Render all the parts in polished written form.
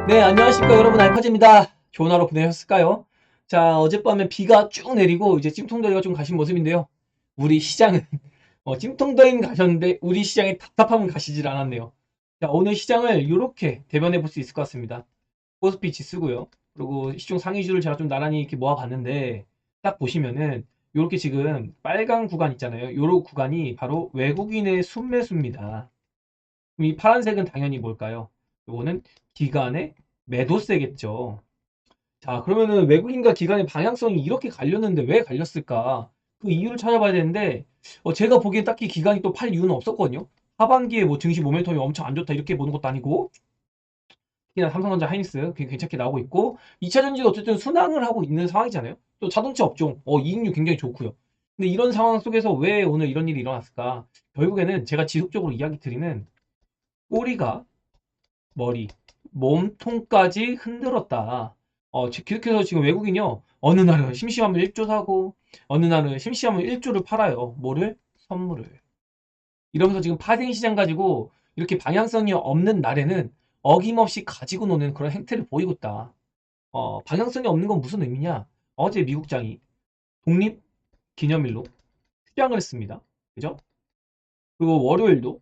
네, 안녕하십니까 여러분, 알파즈입니다. 좋은 하루 보내셨을까요? 자, 어젯밤에 비가 쭉 내리고 이제 찜통더위가 좀 가신 모습인데요. 우리 시장은 찜통더위는 가셨는데 우리 시장에 답답함은 가시질 않았네요. 자, 오늘 시장을 이렇게 대변해 볼 수 있을 것 같습니다. 코스피 지수고요. 그리고 시총 상위주를 제가 좀 나란히 이렇게 모아봤는데 딱 보시면은 이렇게 지금 빨간 구간 있잖아요. 요런 구간이 바로 외국인의 순매수입니다. 그럼 이 파란색은 당연히 뭘까요? 요거는 기관의 매도세겠죠. 자, 그러면은 외국인과 기관의 방향성이 이렇게 갈렸는데 왜 갈렸을까? 그 이유를 찾아봐야 되는데, 제가 보기엔 딱히 기관이 또 팔 이유는 없었거든요. 하반기에 뭐 증시 모멘텀이 엄청 안 좋다 이렇게 보는 것도 아니고, 특히나 삼성전자 하이닉스 괜찮게 나오고 있고, 2차 전지도 어쨌든 순항을 하고 있는 상황이잖아요. 또 자동차 업종, 이익률 굉장히 좋고요. 근데 이런 상황 속에서 왜 오늘 이런 일이 일어났을까? 결국에는 제가 지속적으로 이야기 드리는 꼬리가 머리, 몸통까지 흔들었다. 그렇게 해서 지금 외국인이요. 어느 날은 심심하면 1조 사고, 어느 날은 심심하면 1조를 팔아요. 뭐를? 선물을. 이러면서 지금 파생 시장 가지고 이렇게 방향성이 없는 날에는 어김없이 가지고 노는 그런 행태를 보이고 있다. 방향성이 없는 건 무슨 의미냐? 어제 미국장이 독립 기념일로 휴장을 했습니다. 그죠? 그리고 월요일도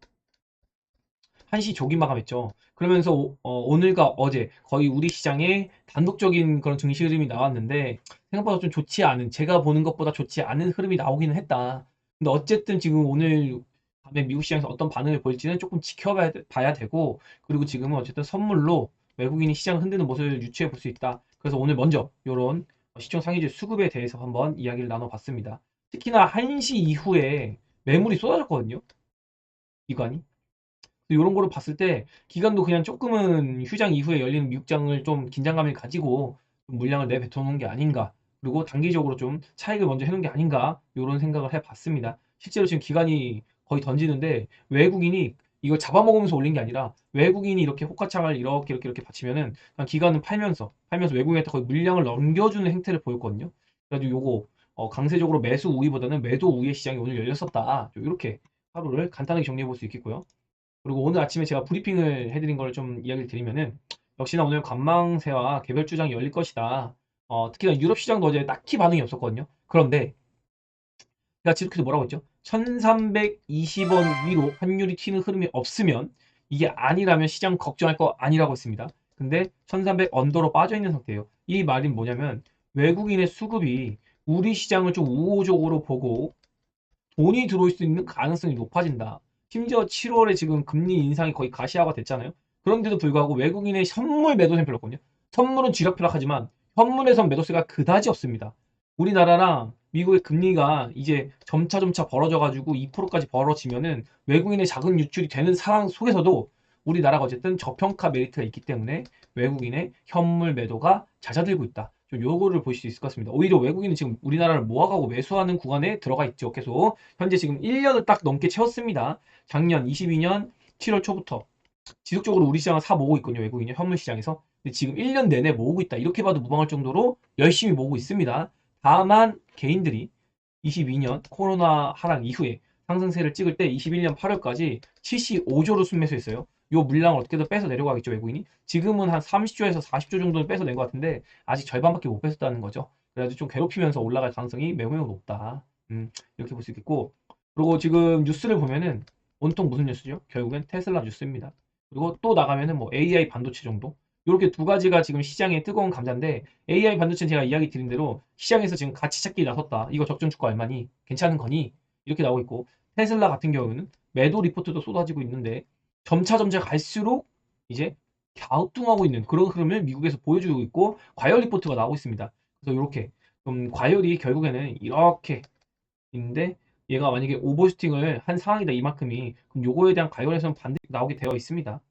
1시 조기 마감했죠. 그러면서 오늘과 어제 거의 우리 시장에 단독적인 그런 증시 흐름이 나왔는데 생각보다 좀 좋지 않은, 제가 보는 것보다 좋지 않은 흐름이 나오기는 했다. 근데 어쨌든 지금 오늘 밤에 미국 시장에서 어떤 반응을 보일지는 조금 지켜봐야 봐야 되고, 그리고 지금은 어쨌든 선물로 외국인이 시장을 흔드는 모습을 유추해 볼 수 있다. 그래서 오늘 먼저 이런 시총 상위주 수급에 대해서 한번 이야기를 나눠봤습니다. 특히나 1시 이후에 매물이 쏟아졌거든요. 기관이. 이런 거를 봤을 때 기관도 그냥 조금은 휴장 이후에 열리는 미국장을 좀 긴장감을 가지고 좀 물량을 내뱉어놓은 게 아닌가. 그리고 단기적으로 좀 차익을 먼저 해놓은 게 아닌가. 이런 생각을 해봤습니다. 실제로 지금 기관이 거의 던지는데 외국인이 이걸 잡아먹으면서 올린 게 아니라 외국인이 이렇게 호가창을 이렇게 받치면은 그냥 기관은 팔면서 외국인한테 거의 물량을 넘겨주는 행태를 보였거든요. 그래가지고 요거 강세적으로 매수 우위보다는 매도 우위의 시장이 오늘 열렸었다. 이렇게 하루를 간단하게 정리해 볼 수 있겠고요. 그리고 오늘 아침에 제가 브리핑을 해드린 걸 좀 이야기를 드리면은 역시나 오늘 관망세와 개별 주장이 열릴 것이다. 특히나 유럽 시장도 어제 딱히 반응이 없었거든요. 그런데 제가 지속해서 뭐라고 했죠? 1320원 위로 환율이 튀는 흐름이 없으면 이게 아니라면 시장 걱정할 거 아니라고 했습니다. 근데 1300 언더로 빠져 있는 상태예요. 이 말이 뭐냐면 외국인의 수급이 우리 시장을 좀 우호적으로 보고 돈이 들어올 수 있는 가능성이 높아진다. 심지어 7월에 지금 금리 인상이 거의 가시화가 됐잖아요. 그런데도 불구하고 외국인의 선물 매도세는 별로 없거든요. 선물은 쥐락펴락하지만 현물에선 매도세가 그다지 없습니다. 우리나라랑 미국의 금리가 이제 점차 벌어져가지고 2%까지 벌어지면은 외국인의 자금 유출이 되는 상황 속에서도 우리나라가 어쨌든 저평가 메리트가 있기 때문에 외국인의 현물 매도가 잦아들고 있다. 좀 요거를 보실 수 있을 것 같습니다. 오히려 외국인은 지금 우리나라를 모아가고 매수하는 구간에 들어가 있죠. 계속 현재 지금 1년을 딱 넘게 채웠습니다. 작년 22년 7월 초부터 지속적으로 우리 시장을 사 모으고 있거든요. 외국인이 현물 시장에서. 근데 지금 1년 내내 모으고 있다. 이렇게 봐도 무방할 정도로 열심히 모으고 있습니다. 다만 개인들이 22년 코로나 하락 이후에 상승세를 찍을 때 21년 8월까지 75조로 순매수했어요. 요 물량을 어떻게든 빼서 내려가겠죠, 외국인이. 지금은 한 30조에서 40조 정도는 빼서낸 것 같은데 아직 절반밖에 못 뺐었다는 거죠. 그래가지고 좀 괴롭히면서 올라갈 가능성이 매우 높다. 이렇게 볼 수 있겠고. 그리고 지금 뉴스를 보면은 온통 무슨 뉴스죠? 결국엔 테슬라 뉴스입니다. 그리고 또 나가면은 뭐 AI 반도체 정도. 이렇게 두 가지가 지금 시장의 뜨거운 감자인데 AI 반도체는 제가 이야기 드린 대로 시장에서 지금 가치 찾기 나섰다. 이거 적정 주가 얼마니? 괜찮은 거니? 이렇게 나오고 있고 테슬라 같은 경우는 매도 리포트도 쏟아지고 있는데 점차 갈수록 이제 갸우뚱하고 있는 그런 흐름을 미국에서 보여주고 있고 과열 리포트가 나오고 있습니다. 그래서 이렇게 좀 과열이 결국에는 이렇게 있는데 얘가 만약에 오버슈팅을 한 상황이다 이만큼이 그럼 요거에 대한 과열에서는 반드시 나오게 되어 있습니다.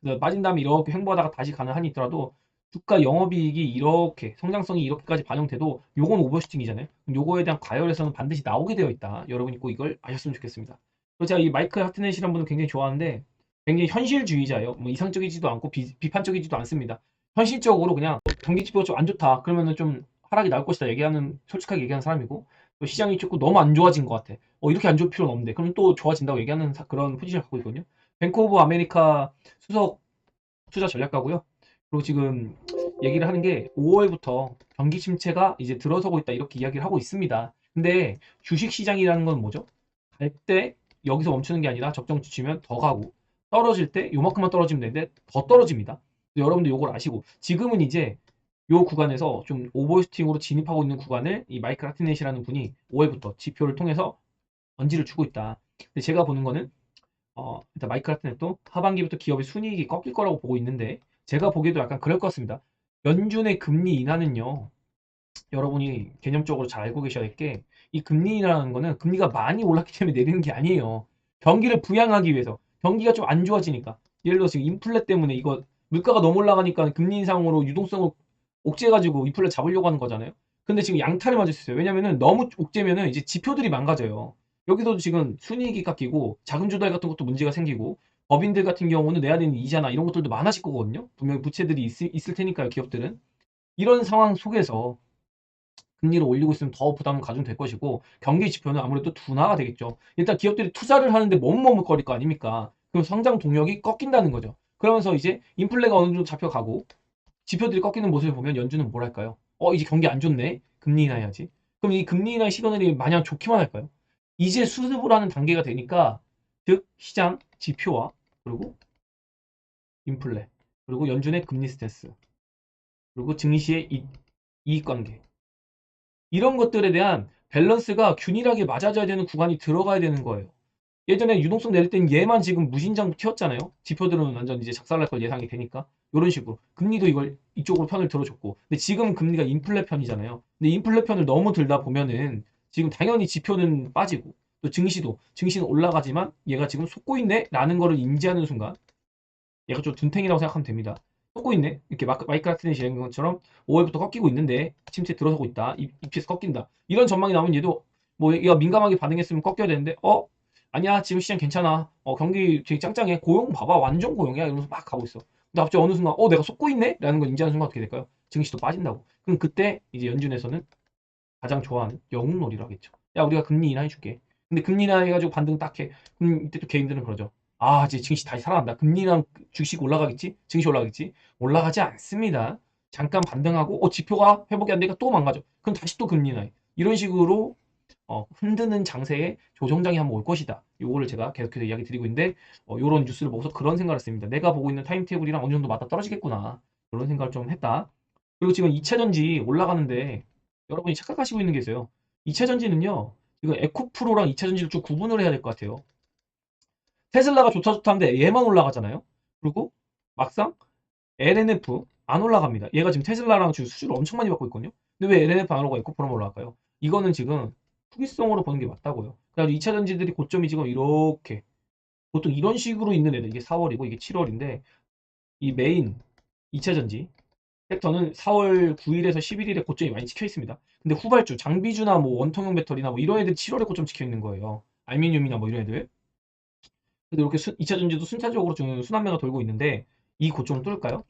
그래서 빠진 다음에 이렇게 횡보하다가 다시 가는 한이 있더라도 주가 영업이익이 이렇게 성장성이 이렇게까지 반영돼도 요건 오버슈팅이잖아요. 그럼 요거에 대한 과열에서는 반드시 나오게 되어 있다. 여러분이 꼭 이걸 아셨으면 좋겠습니다. 그리고 제가 이 마이클 하트넷이라는 분을 굉장히 좋아하는데 굉장히 현실주의자예요. 뭐 이상적이지도 않고 비판적이지도 않습니다. 현실적으로 그냥 경기 지표가 좀 안 좋다. 그러면은 좀 하락이 나올 것이다 얘기하는 솔직하게 얘기하는 사람이고 또 시장이 조금 너무 안 좋아진 것 같아. 이렇게 안 좋을 필요는 없는데 그럼 또 좋아진다고 얘기하는 그런 포지션을 갖고 있거든요. 뱅크 오브 아메리카 수석 투자 전략가고요. 그리고 지금 얘기를 하는 게 5월부터 경기 침체가 이제 들어서고 있다 이렇게 이야기를 하고 있습니다. 근데 주식 시장이라는 건 뭐죠? 갈 때 여기서 멈추는 게 아니라 적정치 치면 더 가고 떨어질 때 요만큼만 떨어지면 되는데 더 떨어집니다. 여러분들 요걸 아시고 지금은 이제 요 구간에서 좀 오버슈팅으로 진입하고 있는 구간을 이 마이크 라티넷이라는 분이 5월부터 지표를 통해서 언지를 주고 있다. 근데 제가 보는 거는 일단 마이크 라티넷도 하반기부터 기업의 순이익이 꺾일 거라고 보고 있는데 제가 보기에도 약간 그럴 것 같습니다. 연준의 금리 인하는요. 여러분이 개념적으로 잘 알고 계셔야 될 게 이 금리라는 거는 금리가 많이 올랐기 때문에 내리는 게 아니에요. 경기를 부양하기 위해서 경기가 좀 안 좋아지니까 예를 들어 지금 인플레 때문에 이거 물가가 너무 올라가니까 금리 인상으로 유동성을 옥죄가지고 인플레 잡으려고 하는 거잖아요. 근데 지금 양타를 맞을 수 있어요. 왜냐면은 너무 옥죄면은 이제 지표들이 망가져요. 여기서도 지금 순이익이 깎이고 자금 조달 같은 것도 문제가 생기고 법인들 같은 경우는 내야 되는 이자나 이런 것들도 많아질 거거든요. 분명히 부채들이 있을 테니까요, 기업들은. 이런 상황 속에서 금리를 올리고 있으면 더 부담은 가중될 것이고 경기 지표는 아무래도 둔화가 되겠죠. 일단 기업들이 투자를 하는데 머뭇머뭇거릴 거 아닙니까? 그럼 성장 동력이 꺾인다는 거죠. 그러면서 이제 인플레가 어느 정도 잡혀가고 지표들이 꺾이는 모습을 보면 연준은 뭘 할까요? 이제 경기 안 좋네. 금리 인하해야지. 그럼 이 금리 인하 시그널이 마냥 좋기만 할까요? 이제 수습을 하는 단계가 되니까 즉 시장 지표와 그리고 인플레 그리고 연준의 금리 스탠스 그리고 증시의 이익 관계 이런 것들에 대한 밸런스가 균일하게 맞아져야 되는 구간이 들어가야 되는 거예요. 예전에 유동성 내릴 땐 얘만 지금 무진장 튀었잖아요. 지표들은 완전 이제 작살날 걸 예상이 되니까. 이런 식으로. 금리도 이걸 이쪽으로 편을 들어줬고. 근데 지금 금리가 인플레 편이잖아요. 근데 인플레 편을 너무 들다 보면은 지금 당연히 지표는 빠지고 또 증시는 올라가지만 얘가 지금 속고 있네? 라는 거를 인지하는 순간 얘가 좀 둔탱이라고 생각하면 됩니다. 꺾고 있네. 이렇게 마이크 라트넷이 이런 것처럼 5월부터 꺾이고 있는데 침체 들어서고 있다. EPS 꺾인다. 이런 전망이 나오면 얘도 뭐 얘가 민감하게 반응했으면 꺾여야 되는데 아니야 지금 시장 괜찮아. 경기 되게 짱짱해. 고용 봐봐 완전 고용이야. 이러면서 막 가고 있어. 근데 갑자기 어느 순간 내가 속고 있네? 라는 걸 인지하는 순간 어떻게 될까요? 증시도 빠진다고. 그럼 그때 이제 연준에서는 가장 좋아하는 영웅놀이를 하겠죠. 야 우리가 금리 인하해줄게. 근데 금리 인하해가지고 반등 딱 해. 그럼 이때 또 개인들은 그러죠. 이제 증시 다시 살아난다. 금리랑 주식 올라가겠지? 증시 올라가겠지? 올라가지 않습니다. 잠깐 반등하고 지표가 회복이 안 되니까 또 망가져. 그럼 다시 또 금리 인하해. 이런 식으로 흔드는 장세에 조정장이 한번 올 것이다. 요거를 제가 계속해서 이야기 드리고 있는데 요런 뉴스를 보고서 그런 생각을 했습니다. 내가 보고 있는 타임테이블이랑 어느 정도 맞아 떨어지겠구나. 그런 생각을 좀 했다. 그리고 지금 2차 전지 올라가는데 여러분이 착각하시고 있는 게 있어요. 2차 전지는요. 이거 에코프로랑 2차 전지를 좀 구분을 해야 될 것 같아요. 테슬라가 좋다 좋다는데 얘만 올라가잖아요. 그리고 막상 LNF 안 올라갑니다. 얘가 지금 테슬라랑 지금 수주를 엄청 많이 받고 있거든요. 근데 왜 LNF 안 오르고 에코프로만 올라갈까요? 이거는 지금 투기성으로 보는 게 맞다고요. 그래서 2차 전지들이 고점이 지금 이렇게 보통 이런 식으로 있는 애들 이게 4월이고 이게 7월인데 이 메인 2차 전지 섹터는 4월 9일에서 11일에 고점이 많이 찍혀 있습니다. 근데 후발주, 장비주나 뭐 원통형 배터리나 뭐 이런 애들이 7월에 고점 찍혀 있는 거예요. 알루미늄이나 뭐 이런 애들. 근데 이렇게 2차 전지도 순차적으로 좀 순환매가 돌고 있는데 이 고점을 뚫을까요?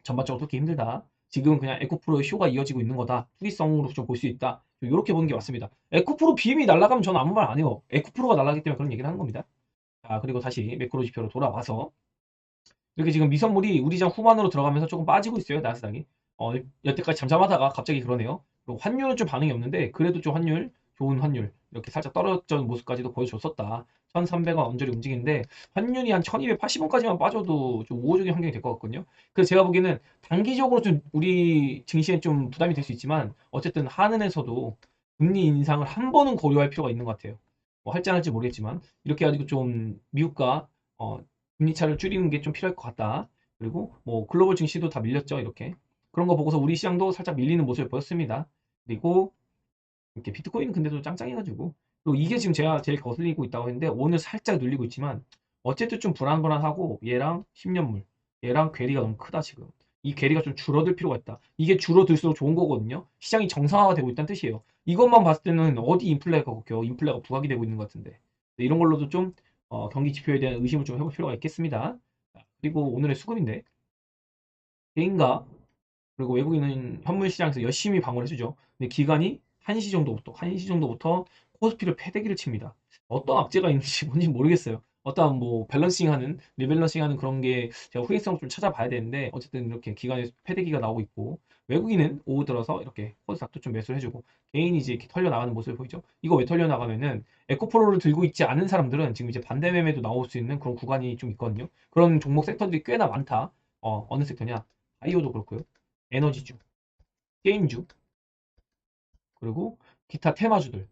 전반적으로 뚫기 힘들다. 지금은 그냥 에코프로의 쇼가 이어지고 있는 거다. 투기성으로 좀 볼 수 있다. 이렇게 보는 게 맞습니다. 에코프로 BM이 날아가면 저는 아무 말 안 해요. 에코프로가 날아가기 때문에 그런 얘기를 하는 겁니다. 자, 그리고 다시 매크로 지표로 돌아와서 이렇게 지금 미선물이 우리 장 후반으로 들어가면서 조금 빠지고 있어요. 나스닥이. 여태까지 잠잠하다가 갑자기 그러네요. 그리고 환율은 좀 반응이 없는데 그래도 좀 좋은 환율 이렇게 살짝 떨어졌던 모습까지도 보여줬었다. 1,300원 언저리 움직이는데 환율이 한 1,280원까지만 빠져도 좀 우호적인 환경이 될 것 같거든요. 그래서 제가 보기에는 단기적으로 좀 우리 증시에 좀 부담이 될 수 있지만 어쨌든 한은에서도 금리 인상을 한 번은 고려할 필요가 있는 것 같아요. 뭐 할지 안 할지 모르겠지만 이렇게 가지고 좀 미국과 어, 금리 차를 줄이는 게 좀 필요할 것 같다. 그리고 뭐 글로벌 증시도 다 밀렸죠. 이렇게. 그런 거 보고서 우리 시장도 살짝 밀리는 모습을 보였습니다. 그리고 이렇게 비트코인은 근데도 짱짱해가지고 그리고 이게 지금 제가 제일 거슬리고 있다고 했는데 오늘 살짝 눌리고 있지만 어쨌든 좀 불안불안하고 얘랑 10년물 얘랑 괴리가 너무 크다 지금. 이 괴리가 좀 줄어들 필요가 있다. 이게 줄어들수록 좋은 거거든요. 시장이 정상화가 되고 있다는 뜻이에요. 이것만 봤을 때는 어디 인플레가 꺾여 인플레가 부각이 되고 있는 것 같은데 이런 걸로도 좀 경기 지표에 대한 의심을 좀 해볼 필요가 있겠습니다. 그리고 오늘의 수급인데 개인과 그리고 외국인은 현물 시장에서 열심히 방어를 해주죠. 근데 기간이 1시 정도부터 코스피를 패대기를 칩니다. 어떤 악재가 있는지 뭔지 모르겠어요. 어떤 뭐 밸런싱하는 리밸런싱하는 그런 게 제가 후행성을 좀 찾아봐야 되는데 어쨌든 이렇게 기관에 패대기가 나오고 있고 외국인은 오후 들어서 이렇게 코스닥도 좀 매수를 해주고 개인이 이제 이렇게 털려 나가는 모습을 보이죠. 이거 왜 털려 나가면은 에코프로를 들고 있지 않은 사람들은 지금 이제 반대 매매도 나올 수 있는 그런 구간이 좀 있거든요. 그런 종목 섹터들이 꽤나 많다. 어느 섹터냐? 바이오도 그렇고요. 에너지주, 게임주, 그리고 기타 테마주들.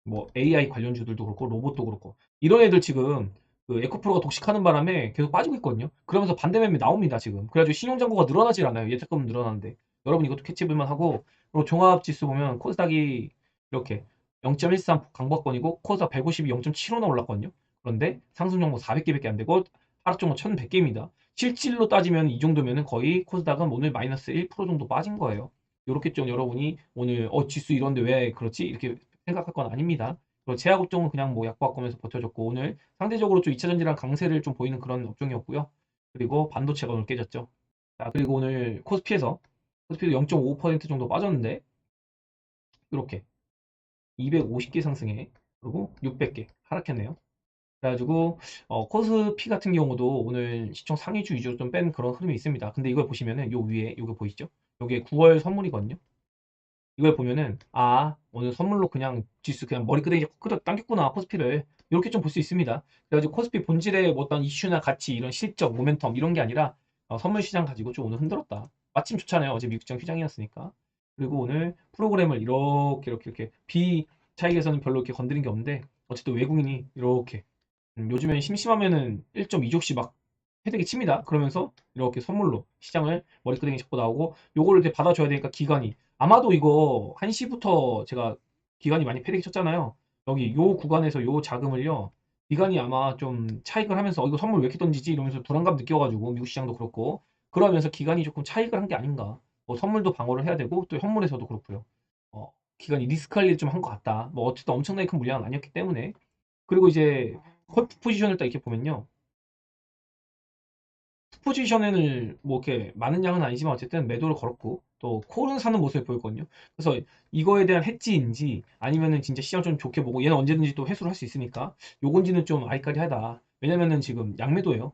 뭐 AI 관련주들도 그렇고 로봇도 그렇고 이런 애들 지금 그 에코프로가 독식하는 바람에 계속 빠지고 있거든요. 그러면서 반대 매매 나옵니다 지금. 그래가지고 신용잔고가 늘어나질 않아요. 예탁금은 늘어나는데 여러분 이것도 캐치해볼만 하고 그리고 종합지수 보면 코스닥이 이렇게 0.13 강보권이고 코스닥 150이 0.75나 올랐거든요. 그런데 상승 정보 400개밖에 안 되고 하락 정보 1100개입니다. 실질로 따지면 이 정도면은 거의 코스닥은 오늘 마이너스 1% 정도 빠진 거예요. 이렇게 좀 여러분이 오늘 지수 이런데 왜 그렇지? 이렇게 생각할 건 아닙니다. 그리고 제약 업종은 그냥 뭐 약과학검에서 버텨줬고 오늘 상대적으로 좀 2차 전지랑 강세를 좀 보이는 그런 업종이었고요. 그리고 반도체가 오늘 깨졌죠. 자, 그리고 오늘 코스피도 0.5% 정도 빠졌는데 이렇게 250개 상승해 그리고 600개 하락했네요. 그래가지고 코스피 같은 경우도 오늘 시총 상위주 위주로 좀 뺀 그런 흐름이 있습니다. 근데 이걸 보시면은 요 위에 요거 보이시죠? 요게 9월 선물이거든요. 이걸 보면은 오늘 선물로 그냥 지수 그냥 머리끄댕이 끌어 당겼구나 코스피를 이렇게 좀 볼 수 있습니다. 그래가지고 코스피 본질의 뭐 어떤 이슈나 가치 이런 실적 모멘텀 이런 게 아니라 선물 시장 가지고 좀 오늘 흔들었다. 마침 좋잖아요. 어제 미국장 휴장이었으니까. 그리고 오늘 프로그램을 이렇게 비 차익에서는 별로 이렇게 건드린 게 없는데 어쨌든 외국인이 이렇게 요즘엔 심심하면은 1.2조씩 막 패대기 칩니다. 그러면서 이렇게 선물로 시장을 머리끄댕이 잡고 나오고 요거를 이렇게 받아줘야 되니까 기관이 아마도 이거 1시부터 제가 기관이 많이 패대기 쳤잖아요. 여기 요 구간에서 요 자금을요. 기관이 아마 좀 차익을 하면서 이거 선물 왜 이렇게 던지지 이러면서 불안감 느껴가지고 미국 시장도 그렇고 그러면서 기관이 조금 차익을 한 게 아닌가. 뭐 선물도 방어를 해야 되고 또 현물에서도 그렇고요. 기관이 리스크 관리를 좀 한 것 같다. 뭐 어쨌든 엄청나게 큰 물량은 아니었기 때문에 그리고 이제 콜 포지션을 딱 이렇게 보면요. 포지션을 뭐 이렇게 많은 양은 아니지만 어쨌든 매도를 걸었고 또 콜은 사는 모습을 보였거든요. 그래서 이거에 대한 해지인지 아니면은 진짜 시장 좀 좋게 보고 얘는 언제든지 또 회수를 할 수 있으니까 요건지는 좀 아이까리하다. 왜냐면은 지금 양매도예요.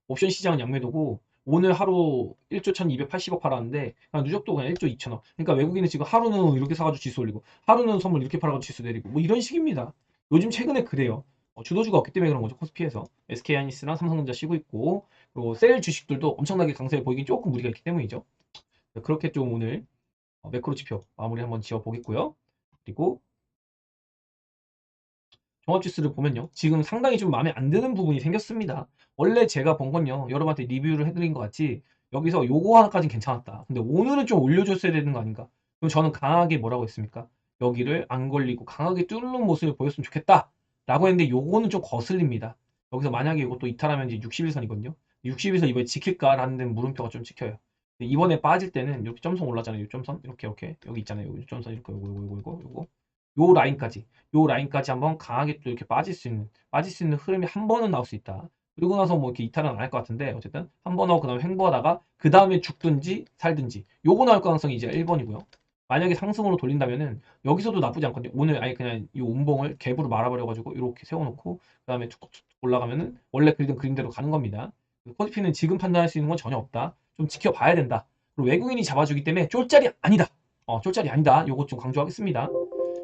옵션 시장은 양매도고 오늘 하루 1조 1280억 팔았는데 그냥 누적도 그냥 1조 2천억. 그러니까 외국인은 지금 하루는 이렇게 사가지고 지수 올리고 하루는 선물 이렇게 팔아가지고 지수 내리고 뭐 이런 식입니다. 요즘 최근에 그래요. 주도주가 없기 때문에 그런 거죠. 코스피에서 SK하이닉스랑 삼성전자 쉬고 있고 그리고 셀 주식들도 엄청나게 강세를 보이긴 조금 무리가 있기 때문이죠. 그렇게 좀 오늘 매크로 지표 마무리 한번 지어 보겠고요. 그리고 종합지수를 보면요. 지금 상당히 좀 마음에 안 드는 부분이 생겼습니다. 원래 제가 본 건요. 여러분한테 리뷰를 해드린 것 같이 여기서 요거 하나까지는 괜찮았다. 근데 오늘은 좀 올려줬어야 되는 거 아닌가? 그럼 저는 강하게 뭐라고 했습니까? 여기를 안 걸리고 강하게 뚫는 모습을 보였으면 좋겠다. 라고 했는데 요거는 좀 거슬립니다. 여기서 만약에 이것도 이탈하면 이제 61선이거든요. 61선 이번에 지킬까라는 데는 물음표가 좀 찍혀요. 근데 이번에 빠질 때는 이렇게 점선 올라잖아요. 요 점선 이렇게 여기 있잖아요. 요 점선 이렇게 요거 요 라인까지 요 라인까지 한번 강하게 또 이렇게 빠질 수 있는 흐름이 한 번은 나올 수 있다. 그리고 나서 뭐 이렇게 이탈은 안 할 것 같은데 어쨌든 한 번 하고 그다음에 횡보하다가 그 다음에 죽든지 살든지 요거 나올 가능성이 이제 1번이고요. 만약에 상승으로 돌린다면은 여기서도 나쁘지 않거든요. 오늘 아예 그냥 이 운봉을 갭으로 말아버려가지고 이렇게 세워놓고 그다음에 툭툭툭 올라가면은 원래 그리던 그림대로 가는 겁니다. 코스피는 지금 판단할 수 있는 건 전혀 없다. 좀 지켜봐야 된다. 그리고 외국인이 잡아주기 때문에 쫄짜리 아니다. 쫄짜리 아니다. 요거 좀 강조하겠습니다.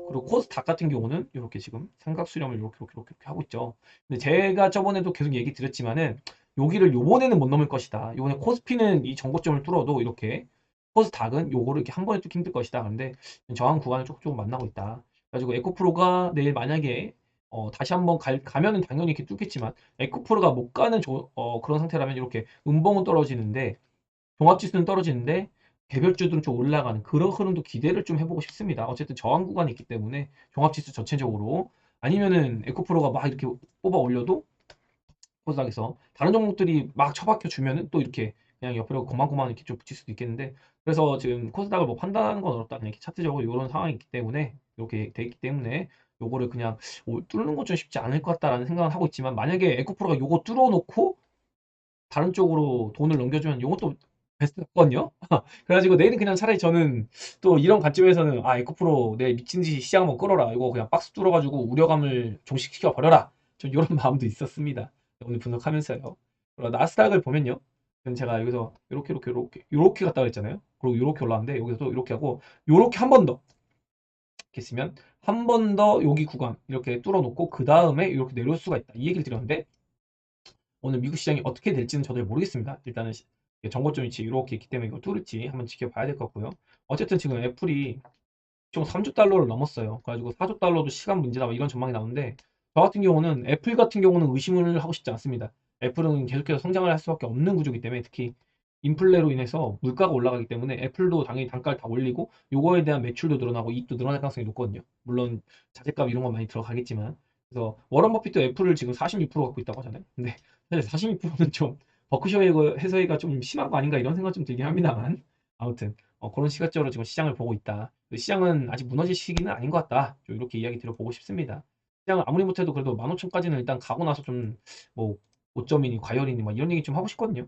그리고 코스닥 같은 경우는 이렇게 지금 삼각 수렴을 이렇게 하고 있죠. 근데 제가 저번에도 계속 얘기 드렸지만은 여기를 요번에는 못 넘을 것이다. 요번에 코스피는 이 정고점을 뚫어도 이렇게 코스닥은 요거를 이렇게 한 번에 뚫기 힘들 것이다. 근데 저항 구간을 조금 만나고 있다. 그래가지고 에코프로가 내일 만약에 다시 한번 가면은 당연히 이렇게 뚫겠지만 에코프로가 못 가는 그런 상태라면 이렇게 음봉은 떨어지는데 종합지수는 떨어지는데 개별주들은 좀 올라가는 그런 흐름도 기대를 좀 해보고 싶습니다. 어쨌든 저항 구간이 있기 때문에 종합지수 전체적으로 아니면은 에코프로가 막 이렇게 뽑아 올려도 코스닥에서 다른 종목들이 막 처박혀 주면은 또 이렇게 그냥 옆으로 고만고만 이렇게 좀 붙일 수도 있겠는데 그래서 지금 코스닥을 뭐 판단하는 건 어렵다. 그냥 이렇게 차트적으로 이런 상황이 있기 때문에 이렇게 돼 있기 때문에 요거를 그냥 뚫는 건 좀 쉽지 않을 것 같다라는 생각은 하고 있지만 만약에 에코프로가 요거 뚫어놓고 다른 쪽으로 돈을 넘겨주면 이것도 베스트 같거든요. 그래가지고 내일은 그냥 차라리 저는 또 이런 관점에서는 에코프로 내 미친 듯이 시장 한번 끌어라. 이거 그냥 박스 뚫어가지고 우려감을 종식시켜 버려라. 좀 이런 마음도 있었습니다. 오늘 분석하면서요. 그리고 나스닥을 보면요. 그럼 제가 여기서 이렇게 갔다 그랬잖아요. 그리고 이렇게 올라왔는데 여기서 또 이렇게 하고 이렇게 한 번 더. 이렇게 쓰면 한 번 더 여기 구간 이렇게 뚫어놓고 그 다음에 이렇게 내려올 수가 있다. 이 얘기를 드렸는데 오늘 미국 시장이 어떻게 될지는 저도 모르겠습니다. 일단은 정고점 위치 이렇게 있기 때문에 이걸 뚫을지 한번 지켜봐야 될 것 같고요. 어쨌든 지금 애플이 총 3조 달러를 넘었어요. 그래가지고 4조 달러도 시간 문제다 뭐 이런 전망이 나오는데 저 같은 경우는 애플 같은 경우는 의심을 하고 싶지 않습니다. 애플은 계속해서 성장을 할 수밖에 없는 구조이기 때문에 특히 인플레로 인해서 물가가 올라가기 때문에 애플도 당연히 단가를 다 올리고 요거에 대한 매출도 늘어나고 이익도 늘어날 가능성이 높거든요. 물론 자재값 이런 건 많이 들어가겠지만 그래서 워런 버핏도 애플을 지금 46% 갖고 있다고 하잖아요. 근데 사실 46%는 좀 버크셔 해서이가 좀 심한 거 아닌가 이런 생각 좀 들긴 합니다만 아무튼 그런 시각적으로 지금 시장을 보고 있다. 시장은 아직 무너질 시기는 아닌 것 같다. 좀 이렇게 이야기 드려보고 싶습니다. 시장은 아무리 못해도 그래도 15,000까지는 일단 가고 나서 좀 뭐 고점이니 과열이니 막 이런 얘기 좀 하고 싶거든요.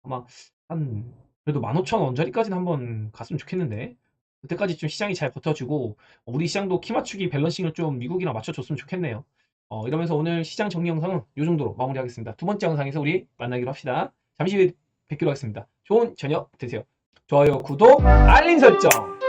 아마 한 그래도 15,000 언저리까지는 한번 갔으면 좋겠는데 그때까지 좀 시장이 잘 버텨주고 우리 시장도 키 맞추기 밸런싱을 좀 미국이랑 맞춰줬으면 좋겠네요. 이러면서 오늘 시장 정리 영상은 이 정도로 마무리하겠습니다. 두 번째 영상에서 우리 만나기로 합시다. 잠시 후에 뵙기로 하겠습니다. 좋은 저녁 되세요. 좋아요, 구독, 알림 설정.